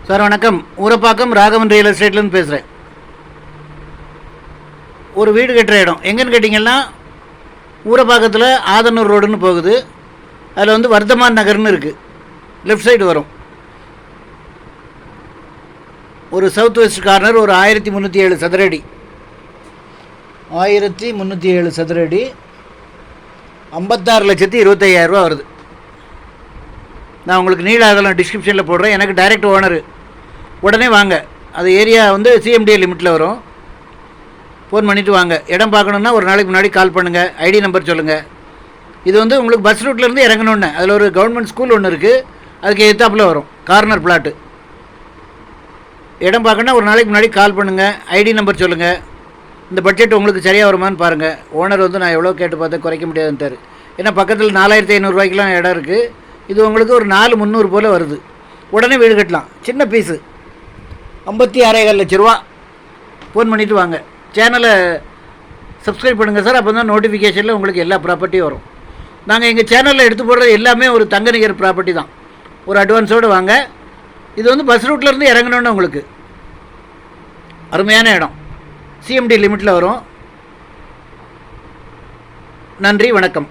Sir வணக்கம். Urapakkam Raghavan real எஸ்டேட்லேருந்து பேசுகிறேன். ஒரு வீடு கட்டுற இடம் எங்கேன்னு கேட்டிங்கன்னா, ஊரப்பாக்கத்தில் ஆதனூர் ரோடுன்னு போகுது. அதில் வந்து வர்தமான் நகர்னு இருக்குது. லெஃப்ட் சைடு வரும். ஒரு சவுத் வெஸ்ட் கார்னர். ஒரு 1307 சதுரடி. 1307 சதுரடி 56,25,000 வருது. நான் உங்களுக்கு நீள அகலம் டிஸ்கிரிப்ஷனில் போடுறேன். எனக்கு டைரக்ட் ஓனரு. உடனே வாங்க. அது ஏரியா வந்து சிஎம்டிஏ லிமிட்டில் வரும். ஃபோன் பண்ணிவிட்டு வாங்க. இடம் பார்க்கணுன்னா ஒரு நாளைக்கு முன்னாடி கால் பண்ணுங்கள். ஐடி நம்பர் சொல்லுங்கள். இது வந்து உங்களுக்கு பஸ் ரூட்லேருந்து இறங்கணுன்னு அதில் ஒரு கவர்மெண்ட் ஸ்கூல் ஒன்று இருக்குது. அதுக்கு எதிர்த்தாப்பில் வரும். Corner flat. இடம் பார்க்கணுன்னா ஒரு நாளைக்கு முன்னாடி கால் பண்ணுங்கள். ஐடி நம்பர் சொல்லுங்கள். இந்த பட்ஜெட் உங்களுக்கு சரியாக வருமானு பாருங்கள். ஓனர் வந்து நான் எவ்வளோ கேட்டு பார்த்தேன், குறைக்க முடியாதுன்ட்டார். ஏன்னா பக்கத்தில் 4,500 இடம் இருக்குது. இது உங்களுக்கு ஒரு 4,300 போல் வருது. உடனே வீடு கட்டலாம். சின்ன பீஸு. 56,15 லட்ச ரூபா. ஃபோன் பண்ணிவிட்டு வாங்க. சேனலை சப்ஸ்கிரைப் பண்ணுங்கள் சார். அப்போ தான் நோட்டிஃபிகேஷனில் உங்களுக்கு எல்லா ப்ராப்பர்ட்டியும் வரும். நாங்கள் எங்கள் சேனலில் எடுத்து போடுறது எல்லாமே ஒரு தங்க நிகர் ப்ராப்பர்ட்டி தான். ஒரு அட்வான்ஸோடு வாங்க. இது வந்து பஸ் ரூட்லேருந்து இறங்கணுன்னு உங்களுக்கு அருமையான இடம். சிஎம்டி லிமிட்டில் வரும். நன்றி, வணக்கம்.